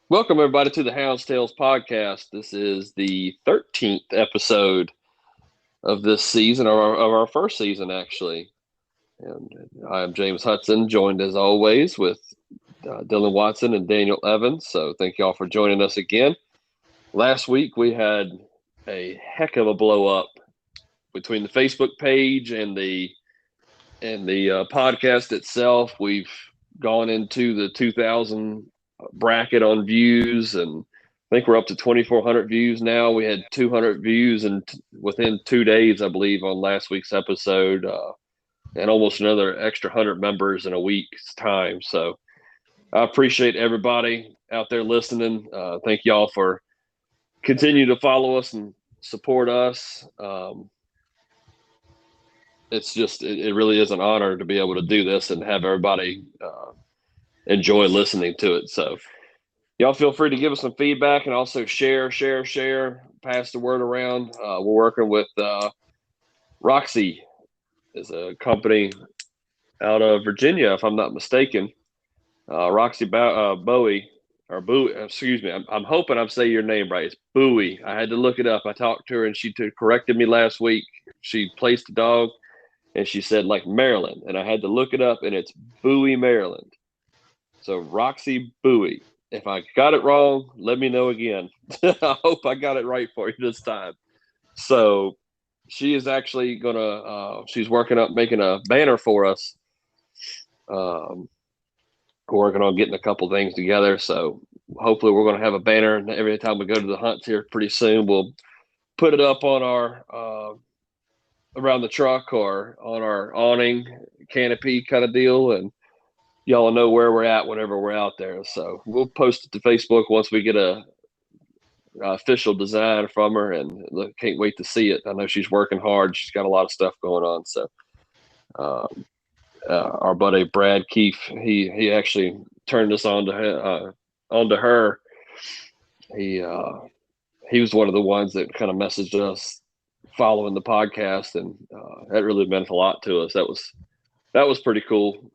Welcome, everybody, to the Hound's Tales podcast. This is the 13th episode of this season, of our first season, actually. And I am James Hudson, joined as always with Dylan Watson and Daniel Evans. So thank you all for joining us again. Last week, we had a heck of a blow up between the Facebook page and the podcast itself. We've gone into the 2,000 bracket on views, and I think we're up to 2,400 views now. We had 200 views and within 2 days, I believe, on last week's episode, and almost another extra 100 members in a week's time. So I appreciate everybody out there listening. Thank y'all for continue to follow us and support us. It's just it really is an honor to be able to do this and have everybody enjoy listening to it. So y'all feel free to give us some feedback and also share, pass the word around. We're working with Roxy, is a company out of Virginia, if I'm not mistaken. Roxy Bowie, or Bowie, excuse me. I'm hoping I'm saying your name right. It's Bowie. I had to look it up. I talked to her and she corrected me last week. She placed a dog and she said like Maryland, and I had to look it up, and it's Bowie, Maryland. So Roxy Bowie. If I got it wrong, let me know again. I hope I got it right for you this time. So she is actually she's working up making a banner for us. Working on getting a couple things together. So hopefully we're going to have a banner, and every time we go to the hunts here pretty soon, we'll put it up on our around the truck or on our awning canopy kind of deal, and y'all know where we're at whenever we're out there. So we'll post it to Facebook once we get a official design from her, and can't wait to see it. I know she's working hard. She's got a lot of stuff going on. So our buddy Brad Keefe, he actually turned us on to onto her. He was one of the ones that kind of messaged us following the podcast, and that really meant a lot to us. That was pretty cool.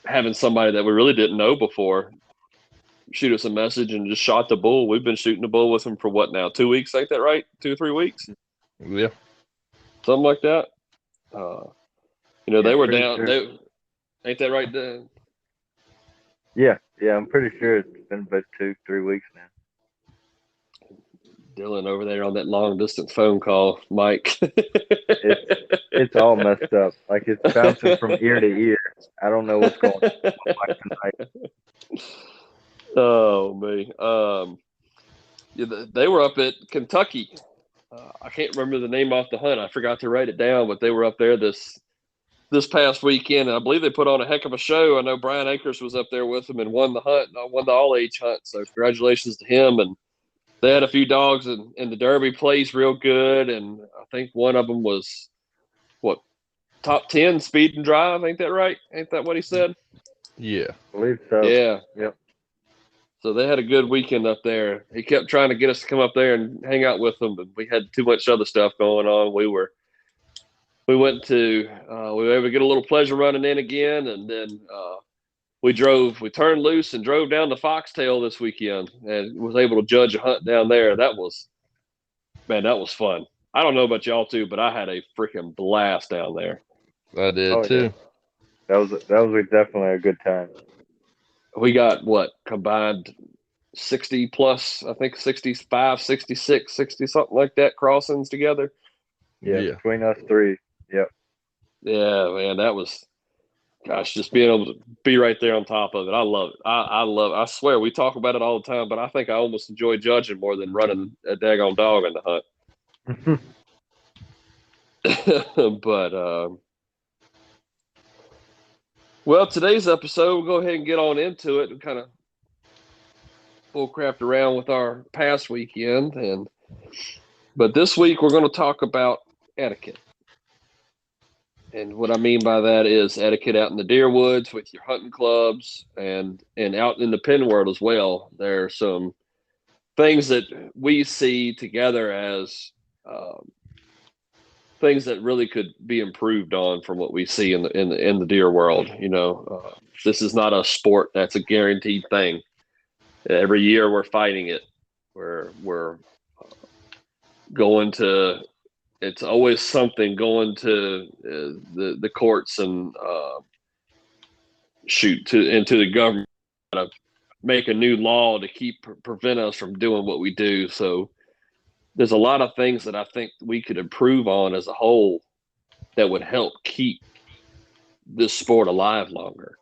Having somebody that we really didn't know before shoot us a message and just shot the bull. We've been shooting the bull with him for what now? 2 weeks? Ain't that right? 2 or 3 weeks? Yeah. Something like that. They were down. Sure. Ain't that right, Dan? Yeah, I'm pretty sure it's been about 2, 3 weeks now. Dylan over there on that long distance phone call, Mike. It's all messed up. Like it's bouncing from ear to ear. I don't know what's going on tonight. Oh me. Yeah, they were up at Kentucky. I can't remember the name off the hunt. I forgot to write it down, but they were up there this past weekend, and I believe they put on a heck of a show. I know Brian Akers was up there with them and won the hunt, won the all age hunt. So congratulations to him. And they had a few dogs, and the Derby plays real good. And I think one of them was what, top 10 speed and drive. Ain't that right? Ain't that what he said? Yeah. I believe so. Yeah. Yep. So they had a good weekend up there. He kept trying to get us to come up there and hang out with them, but we had too much other stuff going on. We were able to get a little pleasure running in again, and then we turned loose and drove down to Foxtail this weekend, and was able to judge a hunt down there. That was fun. I don't know about y'all too, but I had a freaking blast down there. I did Oh, too. yeah. That was definitely a good time. We got what combined 60 plus, I think 65, 66, 60, something like that crossings together. Yeah, Yeah. between us three. Yep. Yeah, man, that was, gosh, just being able to be right there on top of it. I love it. I love it. I swear we talk about it all the time, but I think I almost enjoy judging more than running a daggone dog in the hunt. But well, today's episode, we'll go ahead and get on into it and kind of bullcraft around with our past weekend. But this week we're going to talk about etiquette. And what I mean by that is etiquette out in the deer woods with your hunting clubs, and out in the pen world as well. There are some things that we see together as things that really could be improved on from what we see in the deer world. This is not a sport that's a guaranteed thing. Every year we're fighting it. We're going to. It's always something going to the courts and shoot to into the government to make a new law to prevent us from doing what we do. So there's a lot of things that I think we could improve on as a whole that would help keep this sport alive longer.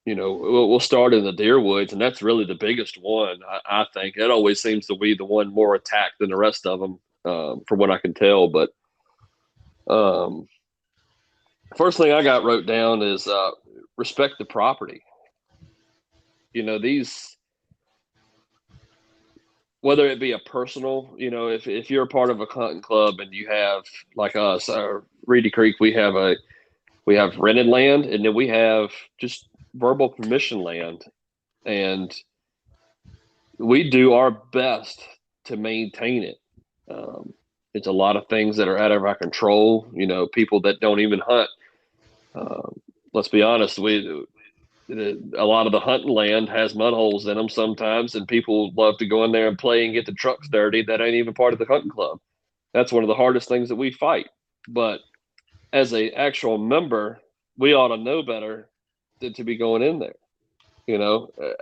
We'll start in the deer woods, and that's really the biggest one. I think it always seems to be the one more attacked than the rest of them, from what I can tell. But first thing I got wrote down is respect the property. These, whether it be a personal, if you're a part of a hunting club and you have, like us, Reedy Creek, we have rented land, and then we have just verbal permission land, and we do our best to maintain it. It's a lot of things that are out of our control. People that don't even hunt. Let's be honest, a lot of the hunting land has mud holes in them sometimes, and people love to go in there and play and get the trucks dirty. That ain't even part of the hunting club. That's one of the hardest things that we fight. But as a actual member, we ought to know better than to be going in there.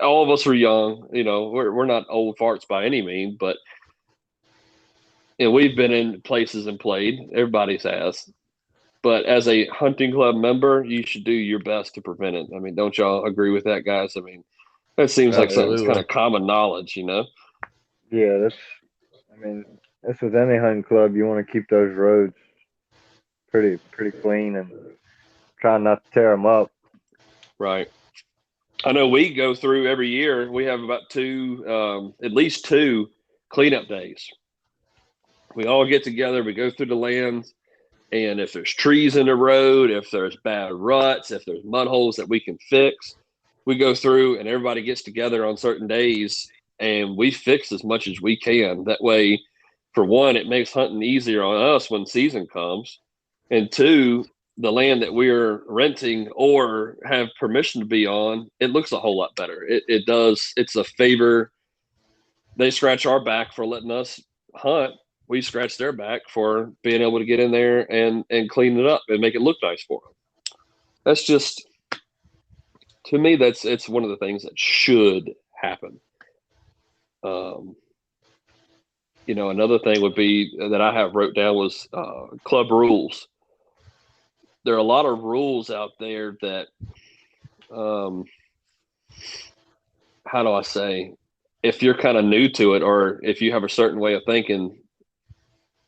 All of us are young. We're not old farts by any means, but we've been in places and played. Everybody has. But as a hunting club member, you should do your best to prevent it. I mean, don't y'all agree with that, guys? I mean, that seems like something that's kind of common knowledge, Yeah, that's with any hunting club. You want to keep those roads pretty clean and try not to tear them up. Right. I know we go through every year. We have about at least two cleanup days. We all get together. We go through the lands. And if there's trees in the road, if there's bad ruts, if there's mud holes that we can fix, we go through and everybody gets together on certain days and we fix as much as we can. That way, for one, it makes hunting easier on us when season comes. And two, the land that we're renting or have permission to be on, it looks a whole lot better. It does. It's a favor. They scratch our back for letting us hunt. We scratch their back for being able to get in there and clean it up and make it look nice for them. That's just, to me, it's one of the things that should happen. Another thing would be that I have wrote down was club rules. There are a lot of rules out there that, how do I say, if you're kind of new to it or if you have a certain way of thinking,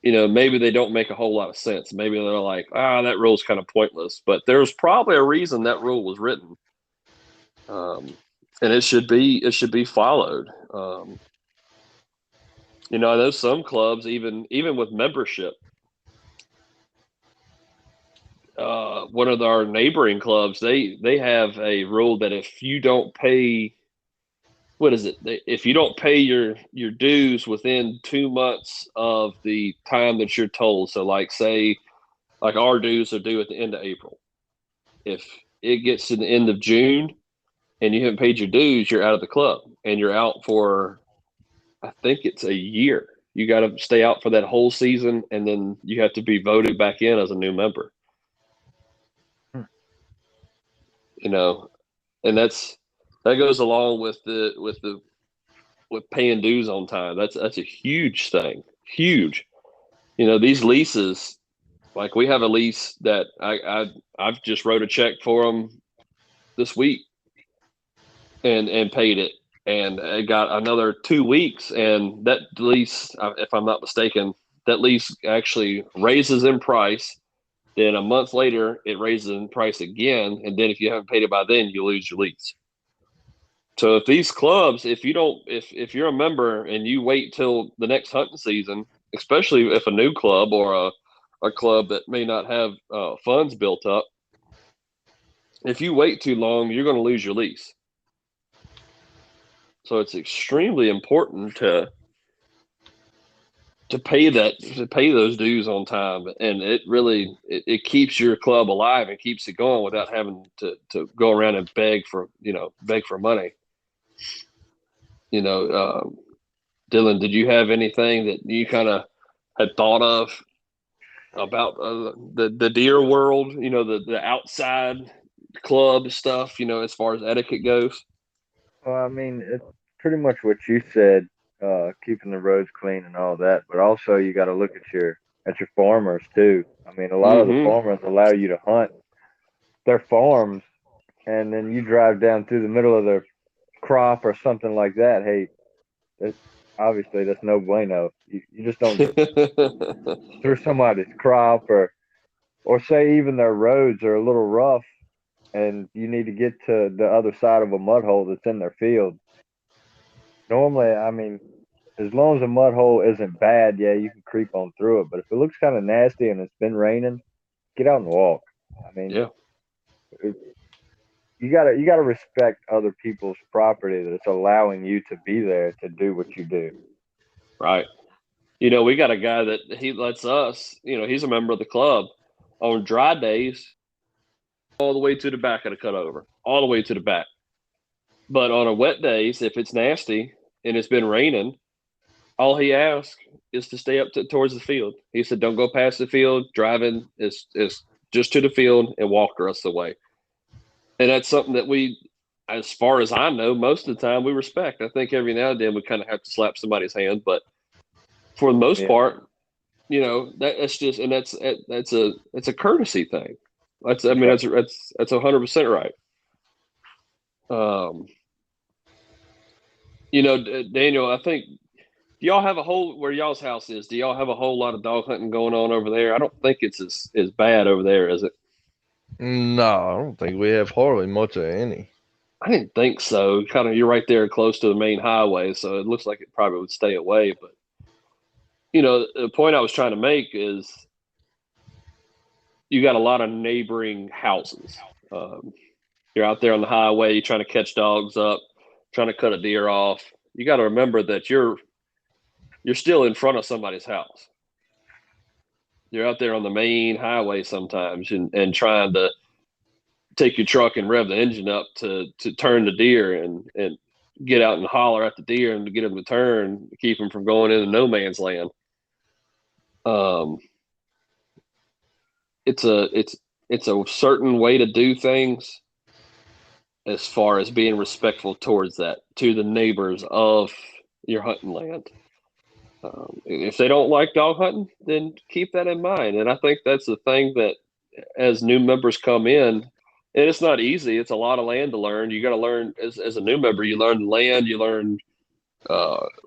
maybe they don't make a whole lot of sense. Maybe they're like, that rule's kind of pointless. But there's probably a reason that rule was written, and it should be followed. I know some clubs, even with membership. One of our neighboring clubs, they have a rule that if you don't pay, what is it? If you don't pay your dues within 2 months of the time that you're told, so like our dues are due at the end of April. If it gets to the end of June and you haven't paid your dues, you're out of the club and you're out for, I think it's a year. You got to stay out for that whole season, and then you have to be voted back in as a new member. And that goes along with paying dues on time. That's a huge thing. Huge. These leases, like we have a lease that I've just wrote a check for them this week and paid it, and I got another 2 weeks, and that lease, if I'm not mistaken, that lease actually raises in price. Then a month later, it raises in price again, and then if you haven't paid it by then, you lose your lease. So if these clubs, if you're a member and you wait till the next hunting season, especially if a new club or a club that may not have funds built up, if you wait too long, you're going to lose your lease. So it's extremely important to pay those dues on time, and it really keeps your club alive and keeps it going without having to go around and beg for money. You know, Dylan, did you have anything that you kind of had thought of about the deer world? You know, the outside club stuff. You know, as far as etiquette goes. Well, I mean, it's pretty much what you said, keeping the roads clean and all that. But also, you got to look at your farmers too. I mean, a lot of the Mm-hmm. farmers allow you to hunt their farms, and then you drive down through the middle of their crop or something like that. Hey, that's obviously that's no bueno. You just don't through somebody's crop or say even their roads are a little rough and you need to get to the other side of a mud hole that's in their field. Normally, I mean, as long as a mud hole isn't bad, yeah, you can creep on through it. But if it looks kind of nasty and it's been raining, get out and walk. I mean, Yeah. it, you gotta respect other people's property that's allowing you to be there to do what you do. Right. You know, we got a guy that he lets us. You know, he's a member of the club. On dry days, all the way to the back of the cutover, all the way to the back. But on a wet days, if it's nasty and it's been raining, all he asks is to stay up towards the field. He said, "Don't go past the field. Driving is just to the field and walk the rest of the way." And that's something that we, as far as I know, most of the time we respect. I think every now and then we kind of have to slap somebody's hand, but for the most Yeah, part, you know, that's just, and that's a courtesy thing. I mean, yeah. that's 100% right. Um, you know, Daniel, I think, do y'all have a whole, where y'all's house is? Do y'all have a whole lot of dog hunting going on over there? I don't think it's as bad over there, is it? No, I don't think we have hardly much of any. I didn't think so. Kind of, you're right there close to the main highway, so it looks like it probably would stay away. But you know, the point I was trying to make is you got a lot of neighboring houses. Um, you're out there on the highway, you're trying to catch dogs up, trying to cut a deer off. You got to remember that you're still in front of somebody's house. You're out there on the main highway sometimes and trying to take your truck and rev the engine up to turn the deer and get out and holler at the deer and to get them to turn, keep them from going into no man's land. Um, it's a certain way to do things as far as being respectful towards that to the neighbors of your hunting land. If they don't like dog hunting, then keep that in mind. And I think that's the thing that as new members come in, and it's not easy. It's a lot of land to learn. You got to learn as a new member. You learn the land. You learn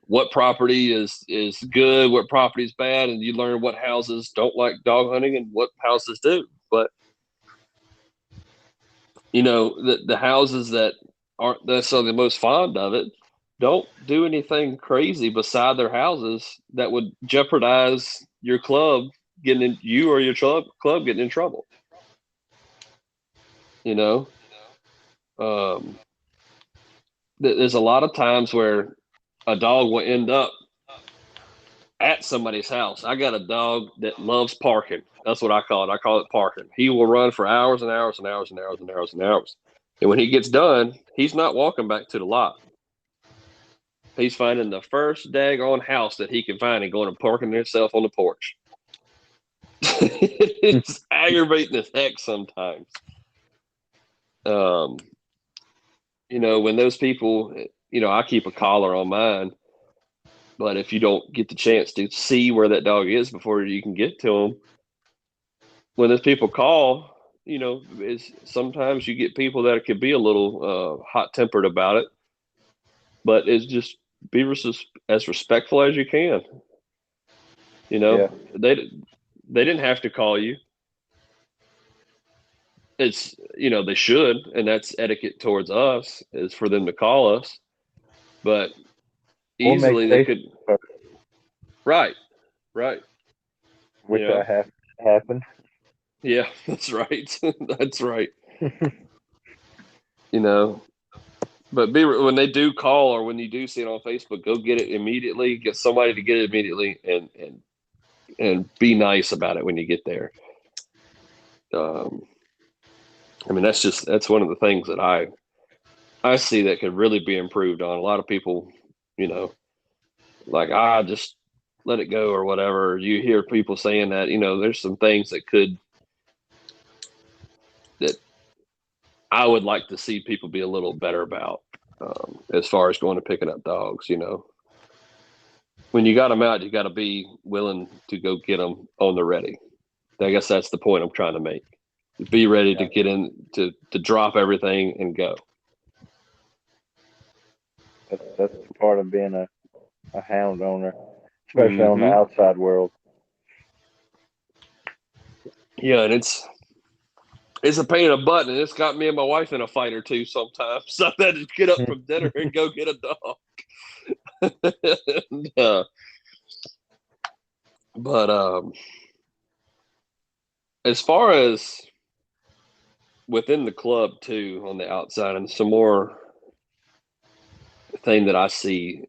what property is good, what property is bad, and you learn what houses don't like dog hunting and what houses do. But you know the houses that aren't necessarily the most fond of it don't do anything crazy beside their houses that would jeopardize your club getting in you or your club getting in trouble. You know, um, there's a lot of times where a dog will end up at somebody's house. I got a dog that loves parking. That's what I call it. I call it parking. He will run for hours and hours and hours and hours and hours and hours. And when he gets done, he's not walking back to the lot. He's finding the first daggone house that he can find and going and parking himself on the porch. It's aggravating as heck sometimes. Um, you know, when those people, you know, I keep a collar on mine, but if you don't get the chance to see where that dog is before you can get to him, when those people call, you know, is sometimes you get people that could be a little hot tempered about it, but it's just be as respectful as you can. You Yeah. know, they didn't have to call you. It's, you know, they should, and that's etiquette towards us is for them to call us. But Or make easily they Facebook could. posts, Right, right. You which I know, have happened. yeah, that's right. That's right. You know, but be when they do call or when you do see it on Facebook, go get it immediately. Get somebody to get it immediately, and be nice about it when you get there. Um, I mean, that's one of the things that I see that could really be improved on. A lot of people, like just let it go or whatever. You hear people saying that, there's some things that I would like to see people be a little better about, as far as going to picking up dogs. When you got them out, you got to be willing to go get them on the ready. I guess that's the point I'm trying to make. Be ready to get in to drop everything and go. That's part of being a hound owner, especially on the outside world. Yeah, and it's a pain in the butt, and it's got me and my wife in a fight or two sometimes. So I had to get up from dinner and go get a dog. and, but as far as within the club too, on the outside, and some more thing that I see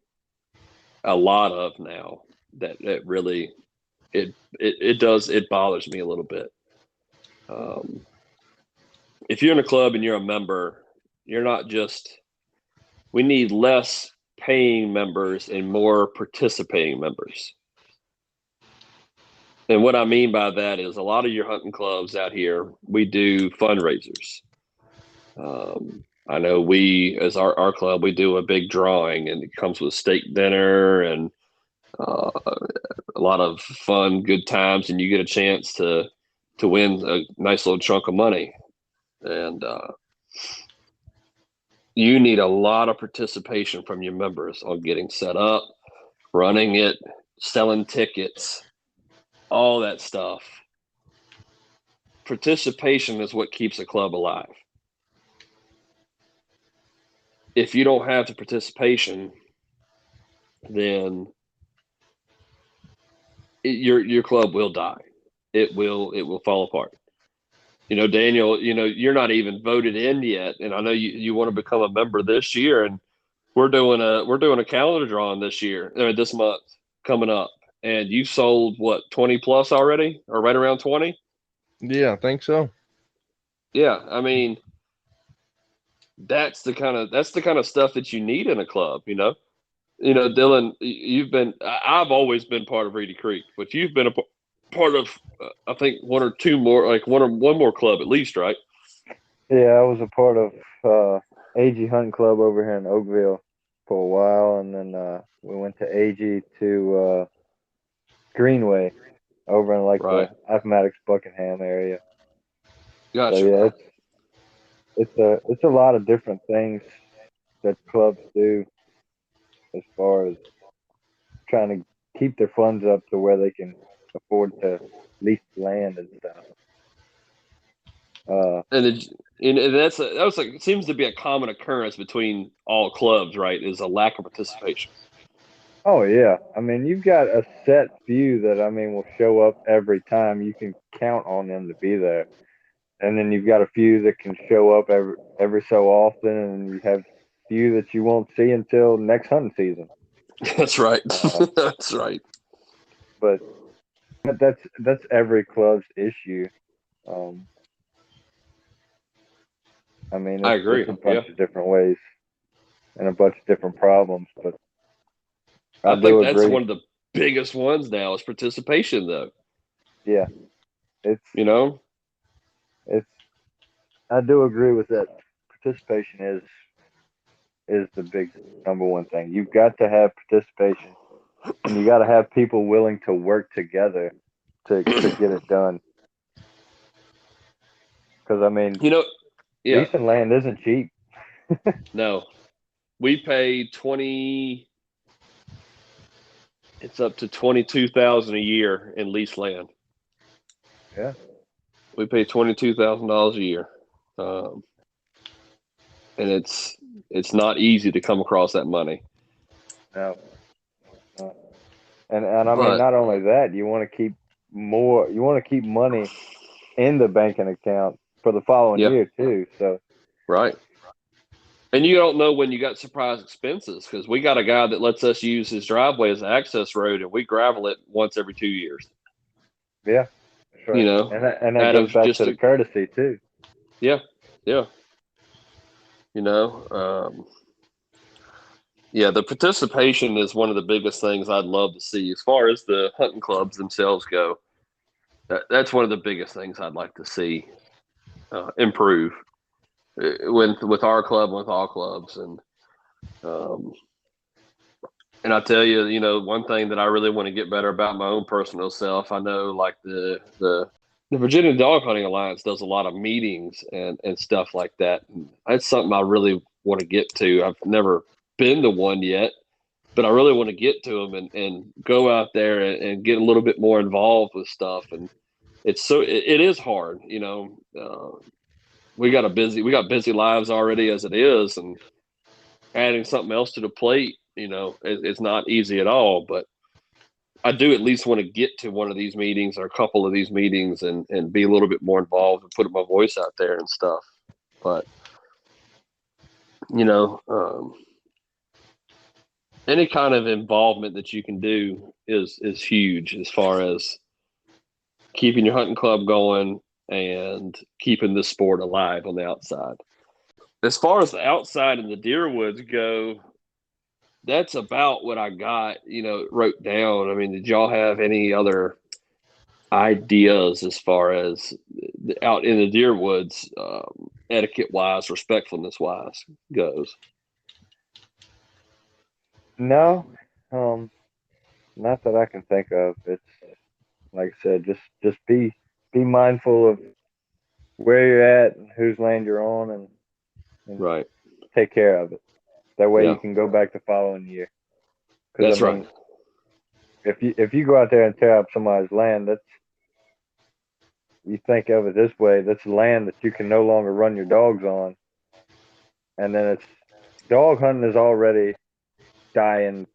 a lot of now that really it bothers me a little bit. If you're in a club and you're a member, you're not just. We need less paying members and more participating members. And what I mean by that is a lot of your hunting clubs out here, we do fundraisers. I know as our club, we do a big drawing, and it comes with steak dinner and a lot of fun, good times, and you get a chance to win a nice little chunk of money. And you need a lot of participation from your members on getting set up, running it, selling tickets, all that stuff. Participation is what keeps a club alive. If you don't have the participation, then your club will die. It will fall apart. Daniel, you're not even voted in yet, and I know you want to become a member this year, and we're doing a calendar drawing this month coming up, and you sold what, 20 plus already, or right around 20? Yeah, I think so. Yeah, I mean, that's the kind of stuff that you need in a club. Dylan, I've always been part of Reedy Creek, but you've been a part of, I think, one or two more, like one more club at least, right? Yeah, I was a part of AG Hunting Club over here in Oakville for a while, and then we went to AG to Greenway over in Right. the Appomattox Buckingham area. Gotcha. So yeah, it's a lot of different things that clubs do as far as trying to keep their funds up to where they can afford to lease land and stuff. It seems to be a common occurrence between all clubs, right? Is a lack of participation. Oh yeah, I mean you've got a set few that will show up every time. You can count on them to be there, and then you've got a few that can show up every so often, and you have few that you won't see until next hunting season. That's right. That's right. But that's every club's issue. I agree. It's a bunch of different ways and a bunch of different problems, but I do think that's agree. one of the biggest ones now is participation, though. Yeah, it's it's. I do agree with that. Participation is the big number one thing. You've got to have participation, and you got to have people willing to work together to get it done. Because leasing land isn't cheap. No, we pay 20. It's up to 22,000 a year in lease land. Yeah, we pay $22,000 a year, and it's not easy to come across that money. No. And not only that, you want to keep more. You want to keep money in the banking account for the following year too. So right. And you don't know when you got surprise expenses, because we got a guy that lets us use his driveway as an access road, and we gravel it once every 2 years. Yeah, that's right. And that goes back to the courtesy too. Yeah, yeah. You know, yeah, the participation is one of the biggest things I'd love to see as far as the hunting clubs themselves go. That's one of the biggest things I'd like to see improve with our club and with all clubs. Um, and I tell you, you know, one thing that I really want to get better about my own personal self. I know, like the Virginia Dog Hunting Alliance does a lot of meetings and stuff like that. And that's something I really want to get to. I've never been to one yet, but I really want to get to them and go out there and get a little bit more involved with stuff. And it is hard, you know. We got busy lives already as it is, and adding something else to the plate, you know, it's not easy at all. But I do at least want to get to one of these meetings or a couple of these meetings and be a little bit more involved and put my voice out there and stuff. But you know, any kind of involvement that you can do is huge as far as keeping your hunting club going and keeping the sport alive on the outside. As far as the outside and the deer woods go, that's about what I got, you know, wrote down. I mean, did y'all have any other ideas as far as out in the deer woods, etiquette wise, respectfulness wise goes? No, not that I can think of. It's like I said, just be mindful of where you're at and whose land you're on, and Right. take care of it. That way Yeah. you can go back the following year. Because That's I mean, right. if you go out there and tear up somebody's land, that's you think of it this way. That's land that you can no longer run your dogs on, and then it's dog hunting is already dying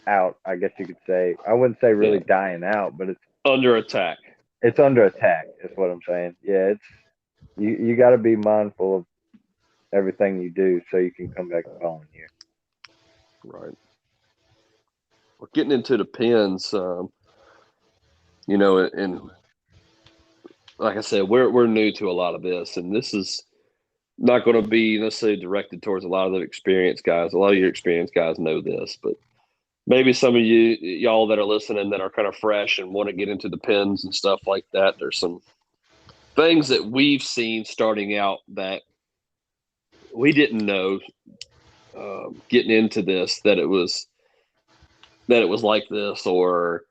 out. I guess you could say. I wouldn't say Yeah. really dying out, but Under attack. it's under attack. Is what I'm saying. Yeah, it's you got to be mindful of everything you do so you can come back the following year. Right. Well, getting into the pens, you know, and like I said, we're new to a lot of this, and this is not going to be necessarily directed towards a lot of the experienced guys. A lot of your experienced guys know this, but maybe some of y'all that are listening that are kind of fresh and want to get into the pens and stuff like that. There's some things that we've seen starting out that we didn't know getting into this that it was like this, or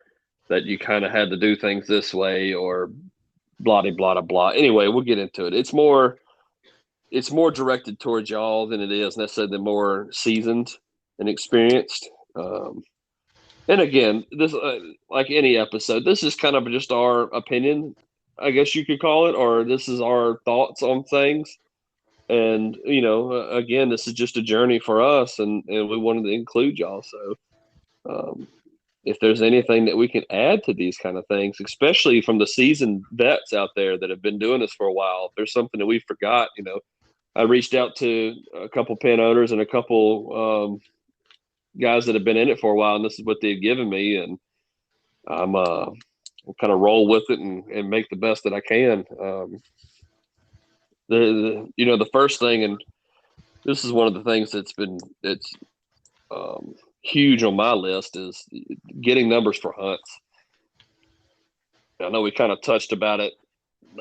that you kind of had to do things this way, or blah blah blah blah. Anyway, we'll get into it. It's more directed towards y'all than it is necessarily the more seasoned and experienced. And again, this like any episode, this is kind of just our opinion, I guess you could call it, or this is our thoughts on things. And you know, again, this is just a journey for us, and we wanted to include y'all. So, if there's anything that we can add to these kind of things, especially from the seasoned vets out there that have been doing this for a while, if there's something that we forgot, you know, I reached out to a couple pen owners and a couple guys that have been in it for a while, and this is what they've given me, and I'm kind of roll with it and make the best that I can. You know, the first thing, and this is one of the things it's huge on my list, is getting numbers for hunts. I know we kind of touched about it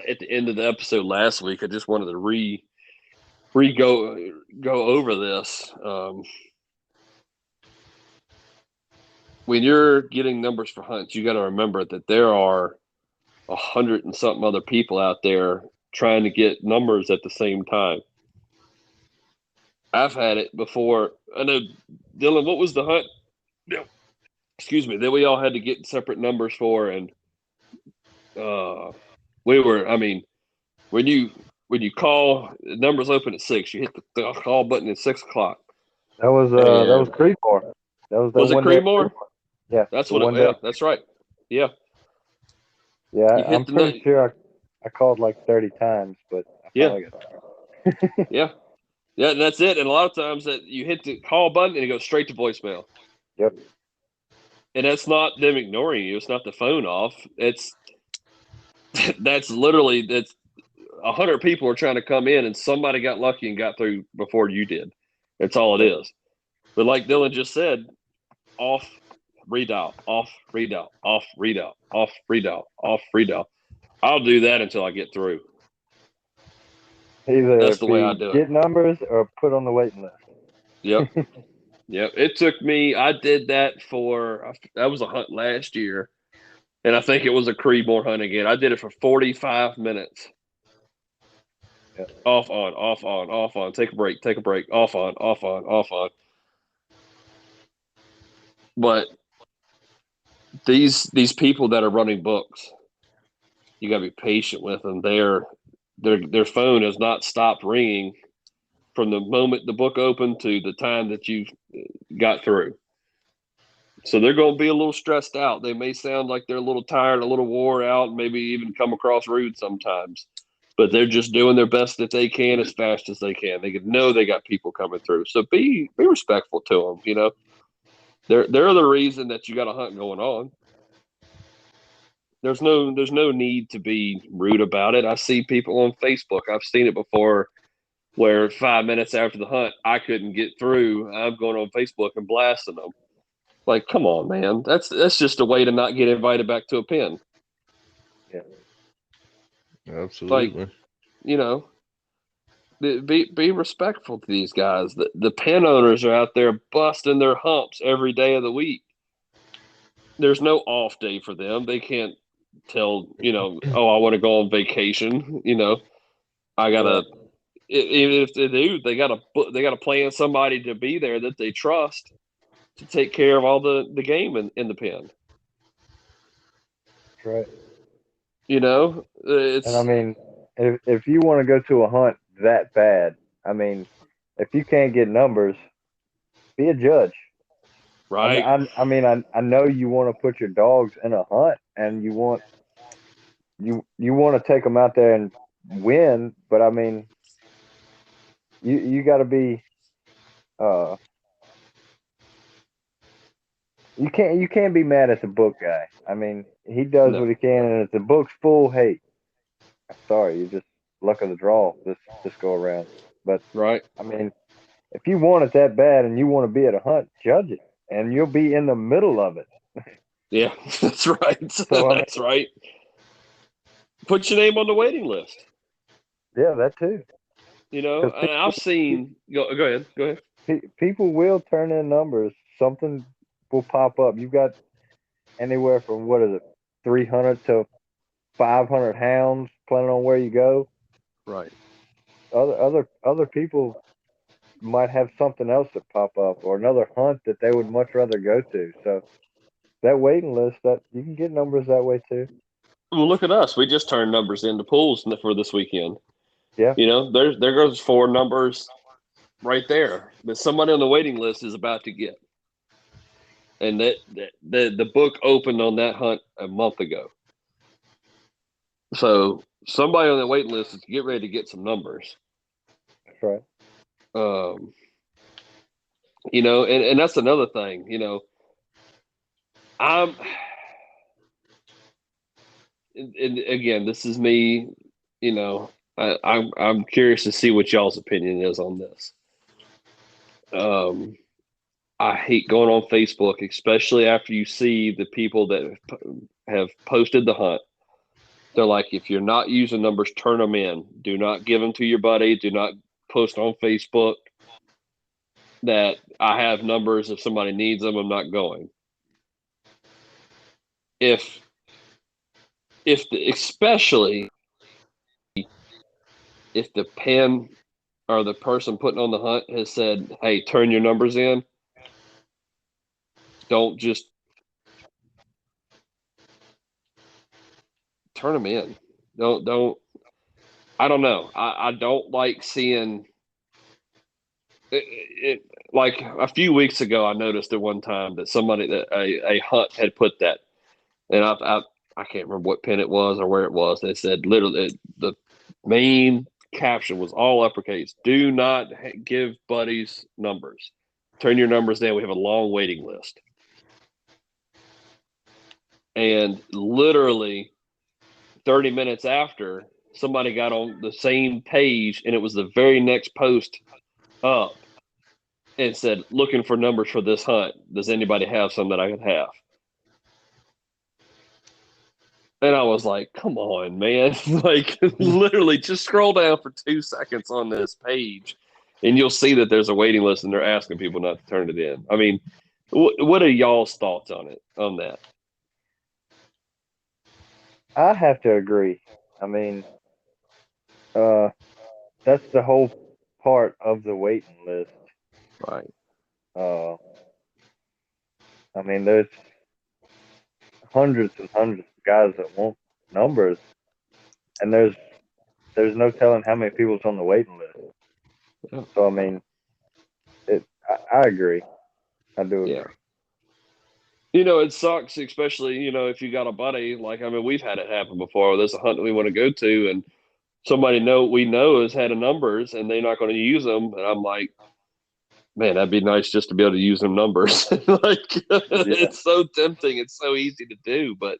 at the end of the episode last week. I just wanted to go over this. When you're getting numbers for hunts, you got to remember that there are 100 and something other people out there trying to get numbers at the same time. I've had it before. I know, Dylan, what was the hunt? Yeah. Excuse me, that we all had to get separate numbers for, and we were. I mean, when you call, the numbers open at 6. You hit the call button at 6 o'clock. That was And Creedmoor. That was was it one day. Creedmoor? Yeah, That's the what it. one Yeah, day. that's right. Yeah, Yeah, you hit I'm the pretty sure I called like 30 times, but I yeah, finally got yeah, yeah. And that's it. And a lot of times that you hit the call button and it goes straight to voicemail. Yep. And that's not them ignoring you. It's not the phone off. It's that's literally 100 people are trying to come in, and somebody got lucky and got through before you did. That's all it is. But like Dylan just said, off, redial, off, redial, off, redial, off, redial, off, redial. I'll do that until I get through. Either That's the way I do it. get numbers or put on the waiting list. Yep. Yep. It took me, I did that that was a hunt last year. And I think it was a Creedmoor hunt again. I did it for 45 minutes. Yep. Off on, off on, off on. Take a break, off on, off on, off on. But these people that are running books, you got to be patient with them. Their phone has not stopped ringing from the moment the book opened to the time that you got through. So they're going to be a little stressed out. They may sound like they're a little tired, a little wore out, maybe even come across rude sometimes. But they're just doing their best that they can as fast as they can. They know they got people coming through. So be respectful to them. You know, they're the reason that you got a hunt going on. There's no need to be rude about it. I see people on Facebook. I've seen it before, where 5 minutes after the hunt, I couldn't get through. I'm going on Facebook and blasting them. Like, come on, man. That's just a way to not get invited back to a pen. Yeah. Absolutely. Like, you know, be respectful to these guys. The pen owners are out there busting their humps every day of the week. There's no off day for them. They can't tell, oh, I want to go on vacation. I gotta. Even if they do, they gotta plan somebody to be there that they trust to take care of all the game in the pen. That's right. It's. And I mean, if you want to go to a hunt that bad, I mean, if you can't get numbers, be a judge. Right. I know you want to put your dogs in a hunt, and you want to take them out there and win, but I mean, you got to be you can't be mad at the book guy. I mean, he does what he can, and if the book's full, hey, sorry, you just luck of the draw this go around. But right. I mean, if you want it that bad and you want to be at a hunt, judge it, and you'll be in the middle of it. Yeah, that's right. So, that's right. Put your name on the waiting list. Yeah, that too. And I've seen. Go ahead. People will turn in numbers. Something will pop up. You've got anywhere from 300 to 500 hounds, depending on where you go. Right. Other people might have something else that pop up, or another hunt that they would much rather go to. So that waiting list, that you can get numbers that way too. Well, look at us. We just turned numbers into pools for this weekend. Yeah. There goes 4 numbers right there that somebody on the waiting list is about to get. And the book opened on that hunt a month ago. So somebody on that waiting list is get ready to get some numbers. That's right. And that's another thing, and again, this is me, I'm curious to see what y'all's opinion is on this. I hate going on Facebook, especially after you see the people that have posted the hunt. They're like, if you're not using numbers, turn them in. Do not give them to your buddy. Do not post on Facebook that I have numbers. If somebody needs them, I'm not going. Especially if the pen or the person putting on the hunt has said, hey, turn your numbers in. Don't just turn them in. Don't. I don't know. I don't like seeing it. Like a few weeks ago, I noticed at one time that a hunt had put that, and I can't remember what pen it was or where it was. They said literally the main caption was all uppercase. Do not give buddies numbers. Turn your numbers in. We have a long waiting list. And literally 30 minutes after, somebody got on the same page, and it was the very next post up, and said, "Looking for numbers for this hunt. Does anybody have some that I could have?" And I was like, "Come on, man!" Like, literally, just scroll down for 2 seconds on this page, and you'll see that there's a waiting list, and they're asking people not to turn it in. I mean, what are y'all's thoughts on it? On that? I have to agree. I mean, uh, that's the whole part of the waiting list. Right. Uh, I mean, there's hundreds and hundreds of guys that want numbers, and there's no telling how many people's on the waiting list. Yeah. So I mean, I agree. I do Yeah. agree. It sucks, especially, if you got a buddy, like, I mean, we've had it happen before. There's a hunt that we want to go to, and somebody we know has had a numbers, and they're not going to use them. And I'm like, man, that'd be nice just to be able to use them numbers. Like, Yeah. it's so tempting. It's so easy to do. But,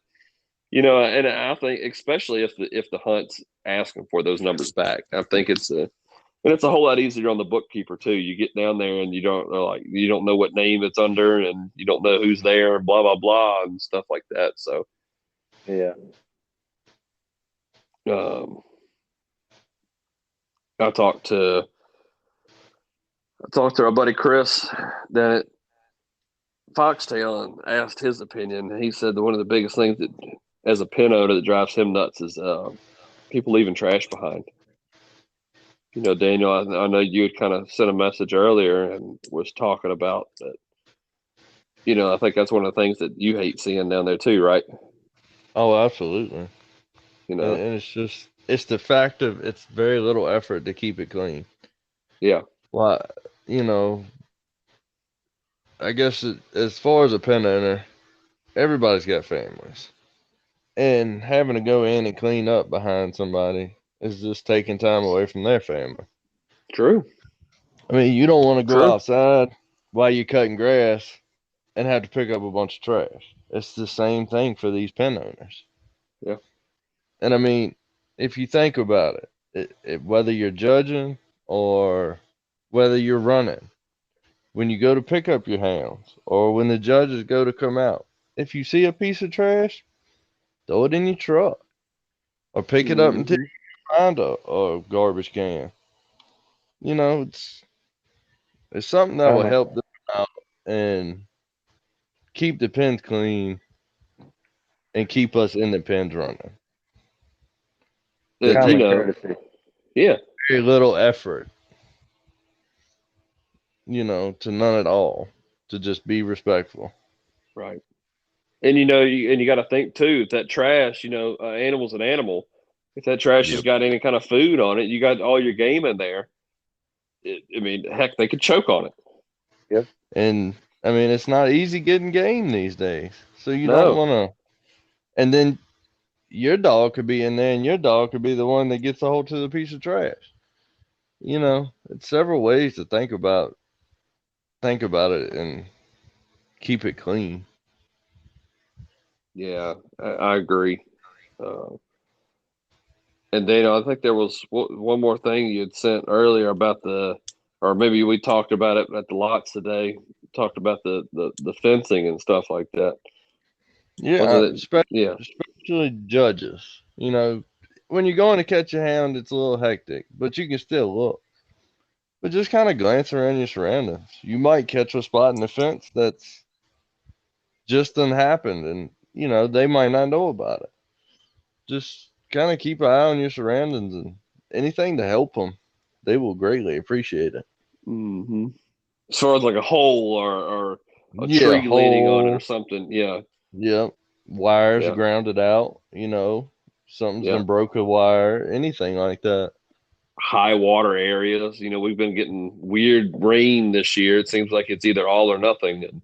and I think especially if the hunt's asking for those numbers back, I think it's a whole lot easier on the bookkeeper too. You get down there and you don't know what name it's under, and you don't know who's there, and blah blah blah and stuff like that. So Yeah. um, I talked to our buddy Chris down at Foxtail and asked his opinion. He said that one of the biggest things that, as a pin owner, that drives him nuts is people leaving trash behind. Daniel, I know you had kind of sent a message earlier and was talking about that. I think that's one of the things that you hate seeing down there too, right? Oh, absolutely. You And, know, and it's the fact of it's very little effort to keep it clean. yeah, Well, I guess as far as a pin owner, everybody's got families. And having to go in and clean up behind somebody is just taking time away from their family. true, I mean, you don't want to go true, outside while you're cutting grass and have to pick up a bunch of trash. It's the same thing for these pin owners. yeah, And I mean, if you think about whether you're judging or whether you're running, when you go to pick up your hounds or when the judges go to come out, if you see a piece of trash, throw it in your truck or pick it up until you find a garbage can. It's something that I will mean, help them out and keep the pens clean and keep us in the pens running. That common takes courtesy. yeah, very little effort, to none at all, to just be respectful. right. And you got to think too. If that trash, animal's an animal. If that trash has Yep. got any kind of food on it, you got all your game in there. I mean, heck, they could choke on it. Yep. And I mean, it's not easy getting game these days. So you don't No, want to. And then your dog could be in there, and your dog could be the one that gets a hold to the piece of trash. It's several ways to think about it and keep it clean. yeah, I agree. Uh, and Dana, I think there was one more thing you had sent earlier about or maybe we talked about it at the lots today. Talked about the fencing and stuff like that. Yeah, Wasn't it? Yeah, especially judges. When you're going to catch a hound, it's a little hectic, but you can still look. But just kind of glance around your surroundings. You might catch a spot in the fence that's just done happened, and they might not know about it. Just kind of keep an eye on your surroundings and anything to help them. They will greatly appreciate it. hmm as far as like a hole or a Yeah, tree leaning on it or hole. something. Yeah, Yep. Wires yeah, grounded out. Something's yeah. been broke a wire. Anything like that. High water areas. We've been getting weird rain this year. It seems like it's either all or nothing. And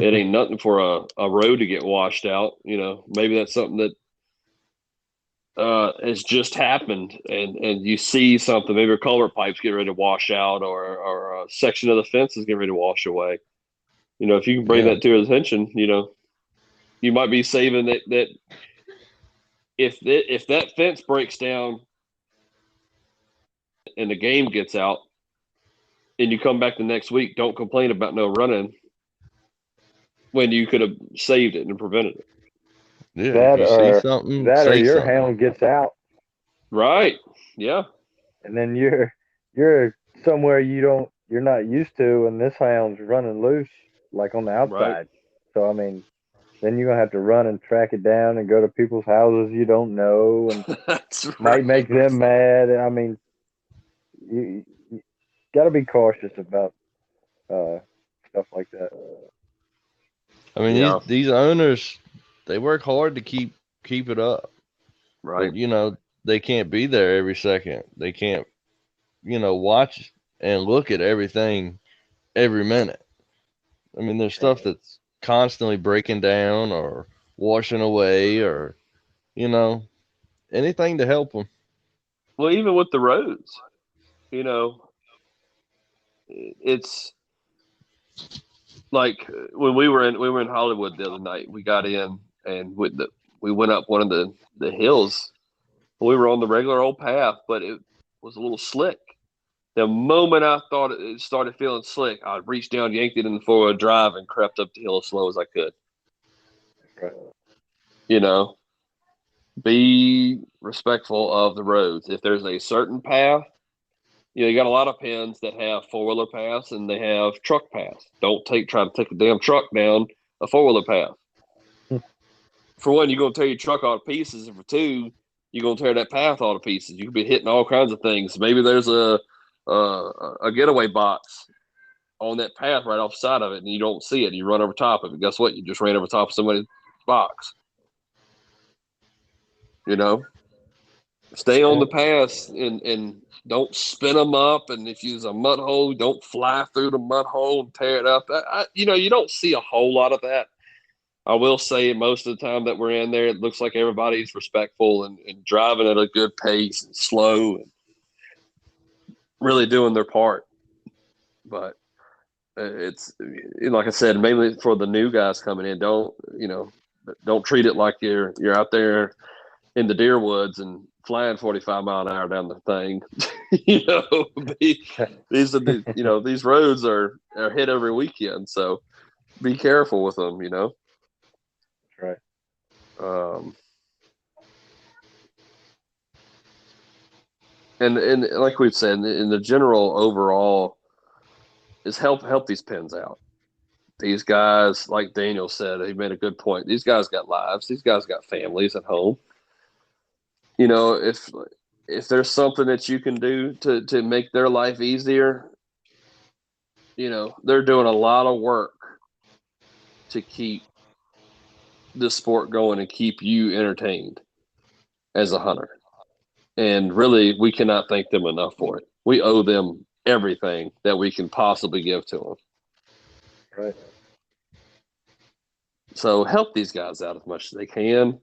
it ain't nothing for a road to get washed out. Maybe that's something that has just happened, and you see something. Maybe a culvert pipe's getting ready to wash out, or a section of the fence is getting ready to wash away. If you can bring Yeah. that to your attention, you might be saving that if that fence breaks down and the game gets out, and you come back the next week, don't complain about no running when you could have saved it and prevented it. Yeah, That if you see or something, that or say your something. hound gets out, Right? Yeah. and then you're somewhere you're not used to, and this hound's running loose like on the Right. outside. So I mean, then you're gonna have to run and track it down and go to people's houses you don't know, and That's might right. make them mad. I mean, you got to be cautious about uh, stuff like that. I mean, Yeah. these owners, they work hard to keep it up, Right. but they can't be there every second. They can't watch and look at everything every minute. I mean, there's stuff that's constantly breaking down or washing away or you know anything to help them. Well, even with the roads, you know, it's like when we were in Hollywood the other night. We got in and we went up one of the hills. We were on the regular old path, but it was a little slick. The moment I thought it started feeling slick, I reached down, yanked it in the 4-wheel drive, and crept up the hill as slow as I could. Right. You know, be respectful of the roads. If there's a certain path, you got a lot of pins that have 4-wheeler paths and they have truck paths. Don't try to take a damn truck down a 4-wheeler path. For one, you're gonna tear your truck all to pieces, and for two, you're gonna tear that path all to pieces. You could be hitting all kinds of things. Maybe there's a getaway box on that path right off the side of it, and you don't see it. And you run over top of it. Guess what? You just ran over top of somebody's box. Stay on the paths and don't spin them up. And if you's a mud hole, don't fly through the mud hole and tear it up. You don't see a whole lot of that. I will say most of the time that we're in there, it looks like everybody's respectful and driving at a good pace and slow and really doing their part. But it's like I said, mainly for the new guys coming in. Don't treat it like you're out there in the deer woods and flying 45 mile an hour down the thing. These are these roads are hit every weekend, so be careful with them. Right. Um, and like we've said, in the general overall, is help these pins out. These guys, like Daniel said, he made a good point. These guys got lives. These guys got families at home. If there's something that you can do to make their life easier, they're doing a lot of work to keep this sport going and keep you entertained as a hunter. And really, we cannot thank them enough for it. We owe them everything that we can possibly give to them. Right. So help these guys out as much as they can.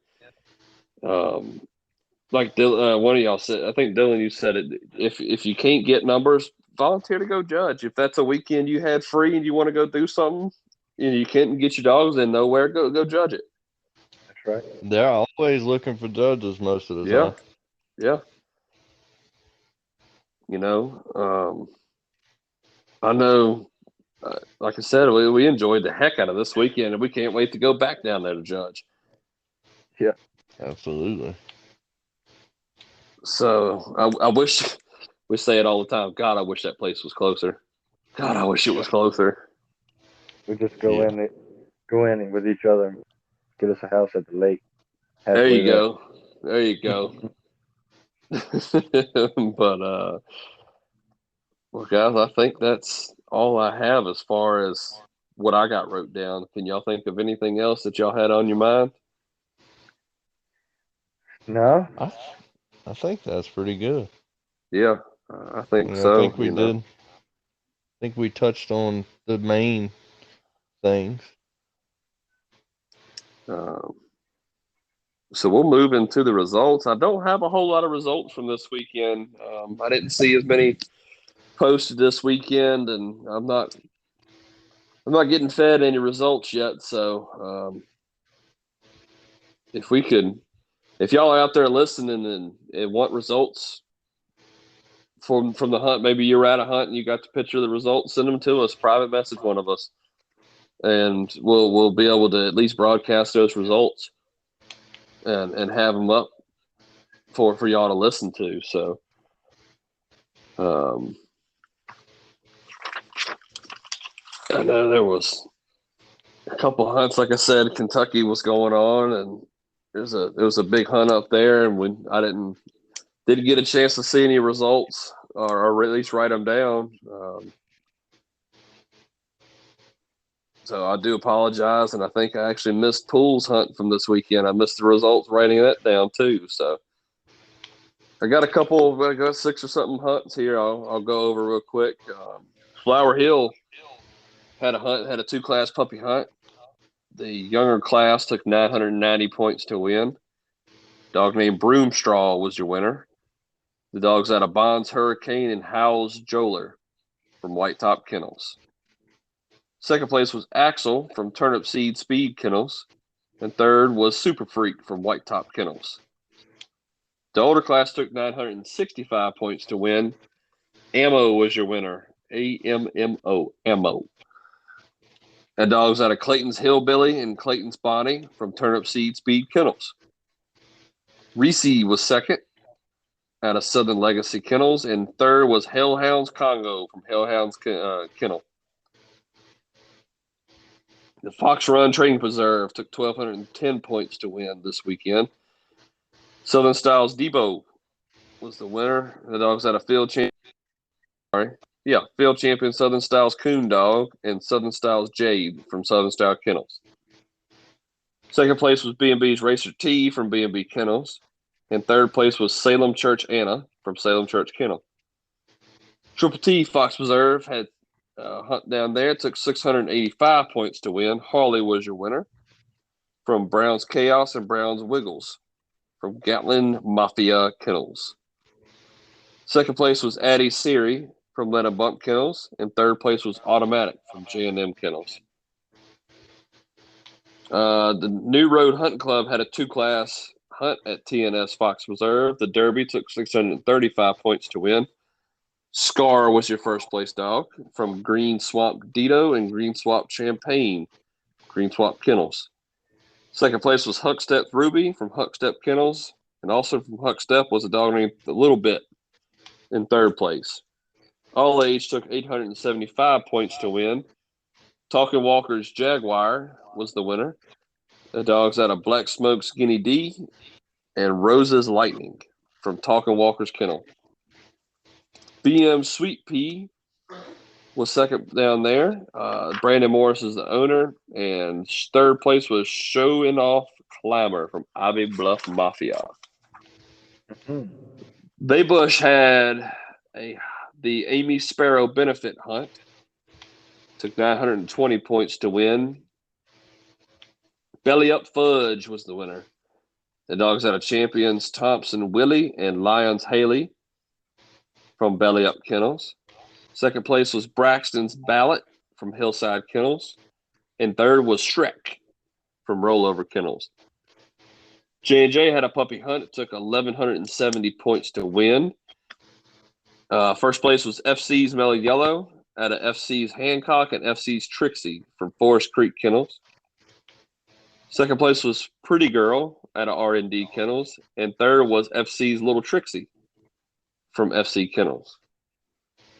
Like one of y'all said, I think Dylan, you said it. If you can't get numbers, volunteer to go judge. If that's a weekend you had free and you want to go do something, and you can't get your dogs in nowhere, go judge it. That's right. They're always looking for judges most of the Yeah, time. yeah. I know. Like I said, we enjoyed the heck out of this weekend, and we can't wait to go back down there to judge. Yeah. Absolutely. So I wish we say it all the time. God, I wish that place was closer. God, I wish it was closer. We just go in with each other and get us a house at the lake. There Halfway you go. There you go. But well, guys, I think that's all I have as far as what I got wrote down. Can y'all think of anything else that y'all had on your mind? No. I think that's pretty good. Yeah, I think I so. think we did. I think we touched on the main things. So we'll move into the results. I don't have a whole lot of results from this weekend. I didn't see as many posted this weekend, and I'm not getting fed any results yet. So if if y'all are out there listening and want results from the hunt, maybe you're at a hunt and you got the picture of the results, send them to us. Private message one of us, and we'll be able to at least broadcast those results and have them up for y'all to listen to. So, I know there was a couple hunts, like I said, Kentucky was going on, and there was a big hunt up there, and I didn't get a chance to see any results or at least write them down. So I do apologize, and I think I actually missed Pool's hunt from this weekend. I missed the results writing that down too. So I got I got 6 or something hunts here. I'll go over real quick. Flower Hill had a 2-class puppy hunt. The younger class took 990 points to win. Dog named Broomstraw was your winner. The dog's out of Bonds Hurricane and Howes Joler from White Top Kennels. Second place was Axel from Turnip Seed Speed Kennels. And third was Super Freak from White Top Kennels. The older class took 965 points to win. Ammo was your winner. AMMO. Ammo. That dog's out of Clayton's Hillbilly and Clayton's Bonnie from Turnip Seed Speed Kennels. Reese was second out of Southern Legacy Kennels, and third was Hellhounds Congo from Hellhounds Kennel. The Fox Run Trading Preserve took 1,210 points to win this weekend. Southern Styles Debo was the winner. The dog's out of Field Champion Southern Styles Coon Dog and Southern Styles Jade from Southern Style Kennels. Second place was B&B's Racer T from B&B Kennels. And third place was Salem Church Anna from Salem Church Kennel. Triple T Fox Preserve had a hunt down there. It took 685 points to win. Harley was your winner from Brown's Chaos and Brown's Wiggles from Gatlin Mafia Kennels. Second place was Addie Siri from Let 'em Bump Kennels. And third place was Automatic from J&M Kennels. The New Road Hunting Club had a 2-class hunt at TNS Fox Preserve. The Derby took 635 points to win. Scar was your first place dog from Green Swamp Dito and Green Swamp Champagne, Green Swamp Kennels. Second place was Huckstep Ruby from Huckstep Kennels, and also from Huckstep was a dog named The Little Bit in third place. All Age took 875 points to win. Talking Walker's Jaguar was the winner. The dog's out of Black Smoke's Guinea D and Rose's Lightning from Talking Walker's Kennel. BM Sweet Pea was second down there. Brandon Morris is the owner. And third place was Showing Off Clamor from Ivy Bluff Mafia. Mm-hmm. Baybush had the Amy Sparrow benefit hunt. Took 920 points to win. Belly Up Fudge was the winner. The dogs out of Champions Thompson Willie and Lions Haley from Belly Up Kennels. Second place was Braxton's Ballot from Hillside Kennels. And third was Shrek from Rollover Kennels. J&J had a puppy hunt. It took 1,170 points to win. First place was FC's Mellow Yellow out of FC's Hancock and FC's Trixie from Forest Creek Kennels. Second place was Pretty Girl out of R&D Kennels. And third was FC's Little Trixie from FC Kennels.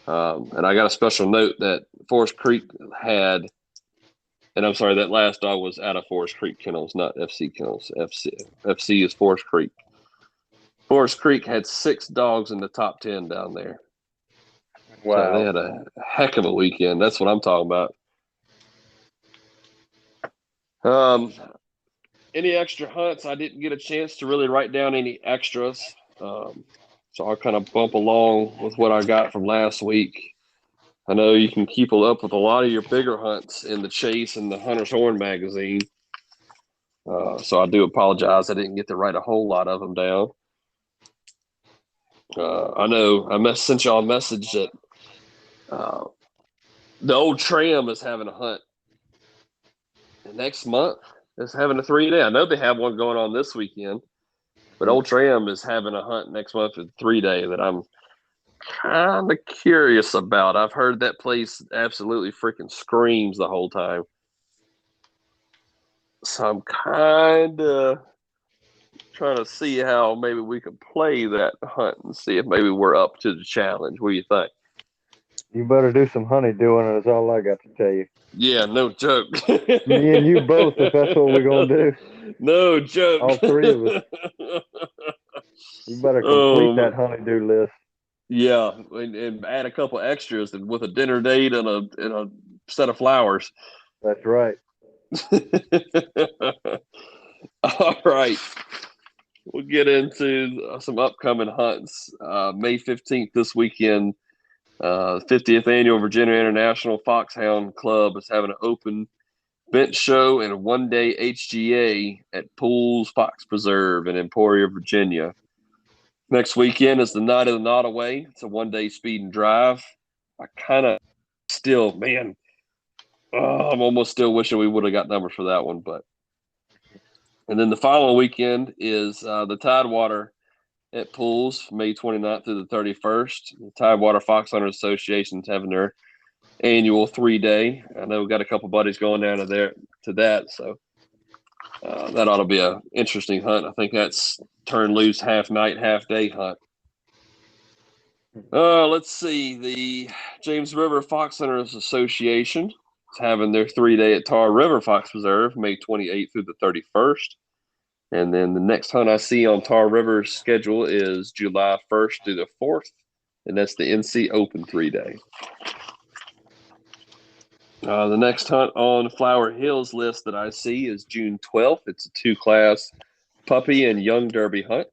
And I got a special note that Forest Creek had, and I'm sorry, that last dog was out of Forest Creek Kennels, not FC Kennels. FC is Forest Creek. Forest Creek had 6 dogs in the top 10 down there. Wow. So they had a heck of a weekend. That's what I'm talking about. Any extra hunts? I didn't get a chance to really write down any extras. So I'll kind of bump along with what I got from last week. I know you can keep up with a lot of your bigger hunts in the Chase and the Hunter's Horn magazine. So I do apologize. I didn't get to write a whole lot of them down. I know I sent y'all a message that the old Tram is having a hunt next month. It's having a 3-day. I know they have one going on this weekend, But Old Tram is having a hunt next month at 3-day that I'm kind of curious about. I've heard that place absolutely freaking screams the whole time. So I'm kind of trying to see how maybe we can play that hunt and see if maybe we're up to the challenge. What do you think? You better do some honeydew, is all I got to tell you. Yeah, no joke. Me and you both, if that's what we're going to do. No joke. All three of us. You better complete that honeydew list. Yeah, and add a couple extras and with a dinner date and a set of flowers. That's right. All right. We'll get into some upcoming hunts. May 15th this weekend, 50th Annual Virginia International Foxhound Club is having an open bench show and a one-day HGA at Pools Fox Preserve in Emporia, Virginia. Next weekend is the Night of the Nottoway. It's a one-day speed and drive. I kind of still, man, I'm almost still wishing we would have got numbers for that one. But and then the following weekend is the Tidewater at Pools, May 29th through the 31st. The Tidewater Fox Hunters Association is having their annual 3-day. I know we've got a couple buddies going down to that, so that ought to be an interesting hunt. I think that's turn loose, half night, half day hunt. Let's see. The James River Fox Hunters Association is having their 3-day at Tar River Fox Preserve, May 28th through the 31st. And then the next hunt I see on Tar River's schedule is July 1st through the 4th, and that's the NC Open 3-day. The next hunt on Flower Hill's list that I see is June 12th. It's a 2-class puppy and young derby hunt.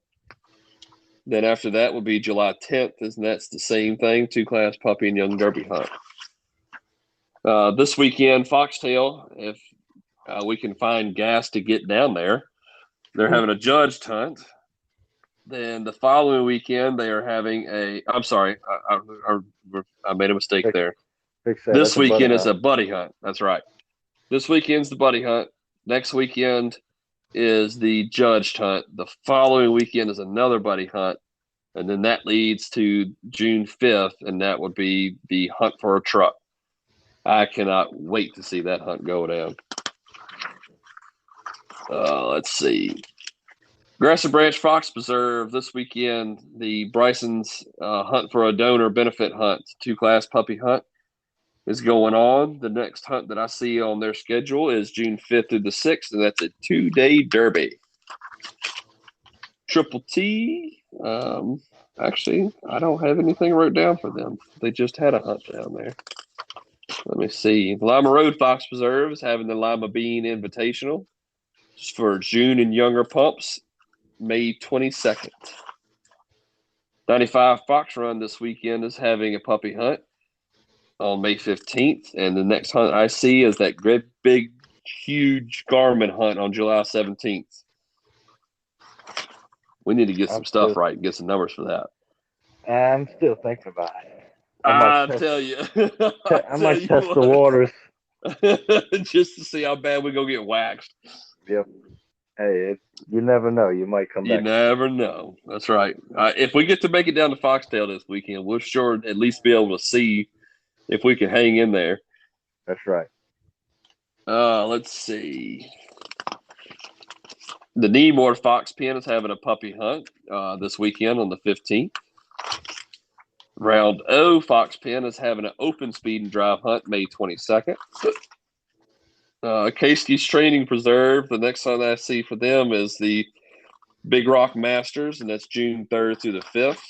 Then after that will be July 10th, and that's the same thing, 2-class puppy and young derby hunt. This weekend, Foxtail, if we can find gas to get down there, they're having a judged hunt. Then the following weekend, they are having I'm sorry, I made a mistake there. This weekend is a buddy hunt. That's right. This weekend's the buddy hunt. Next weekend is the judged hunt. The following weekend is another buddy hunt. And then that leads to June 5th, and that would be the hunt for a truck. I cannot wait to see that hunt go down. Let's see. Aggressive Branch Fox Preserve this weekend, the Bryson's Hunt for a Donor benefit hunt, 2-class puppy hunt is going on. The next hunt that I see on their schedule is June 5th through the 6th, and that's a 2-day derby. Triple T, actually, I don't have anything wrote down for them. They just had a hunt down there. Let me see. Lima Road Fox Preserve is having the Lima Bean Invitational for June and younger pups, May 22nd. 95 Fox Run this weekend is having a puppy hunt on May 15th. And the next hunt I see is that great big, huge Garmin hunt on July 17th. We need to get some stuff right and get some numbers for that. I'm still thinking about it. I tell you. I might test the waters. Just to see how bad we're going to get waxed. Yep. Hey, you never know. You might come back. You never know. That's right. If we get to make it down to Foxtail this weekend, we'll sure at least be able to see if we can hang in there. That's right. Let's see. The Needmore Fox Pen is having a puppy hunt this weekend on the 15th. Round O Fox Pen is having an open speed and drive hunt May 22nd. Casey's Training Preserve, the next hunt I see for them is the Big Rock Masters, and that's June 3rd through the 5th.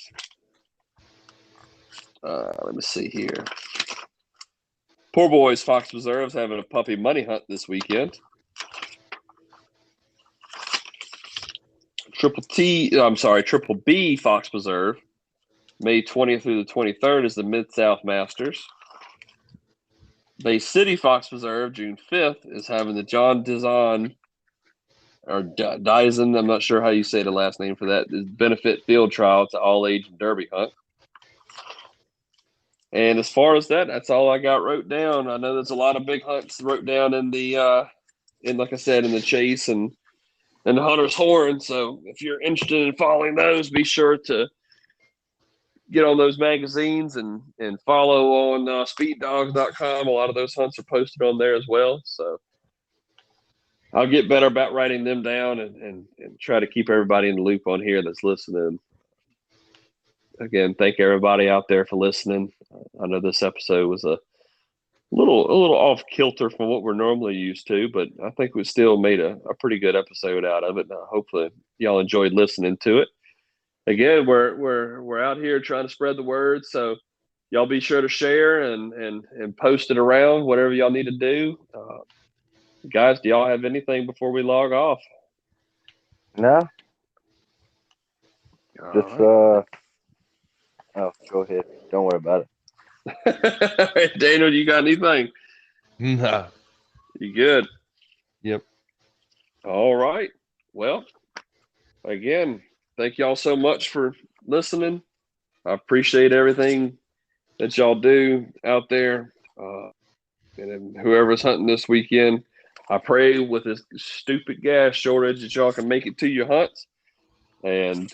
Let me see here. Poor Boys Fox Preserve is having a puppy money hunt this weekend. Triple B Fox Preserve, May 20th through the 23rd is the Mid-South Masters. Bay City Fox Preserve, June 5th, is having the John Dizon, or Dyson, I'm not sure how you say the last name for that, is benefit field trial. It's an all-age derby hunt. And as far as that's all I got wrote down. I know there's a lot of big hunts wrote down in the, like I said, in the chase and and the Hunter's Horn. So if you're interested in following those, be sure to get on those magazines and follow on speeddogs.com. A lot of those hunts are posted on there as well. So I'll get better about writing them down and try to keep everybody in the loop on here that's listening. Again, thank everybody out there for listening. I know this episode was a little off kilter from what we're normally used to, but I think we still made a pretty good episode out of it. Hopefully y'all enjoyed listening to it. Again, we're out here trying to spread the word, so y'all be sure to share and post it around, whatever y'all need to do. Guys, do y'all have anything before we log off? No. Just right. Oh, go ahead. Don't worry about it. Daniel, you got anything? Nah. You good? Yep. All right. Well, again, thank y'all so much for listening. I appreciate everything that y'all do out there. And whoever's hunting this weekend, I pray with this stupid gas shortage that y'all can make it to your hunts. And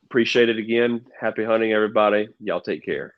appreciate it again. Happy hunting, everybody. Y'all take care.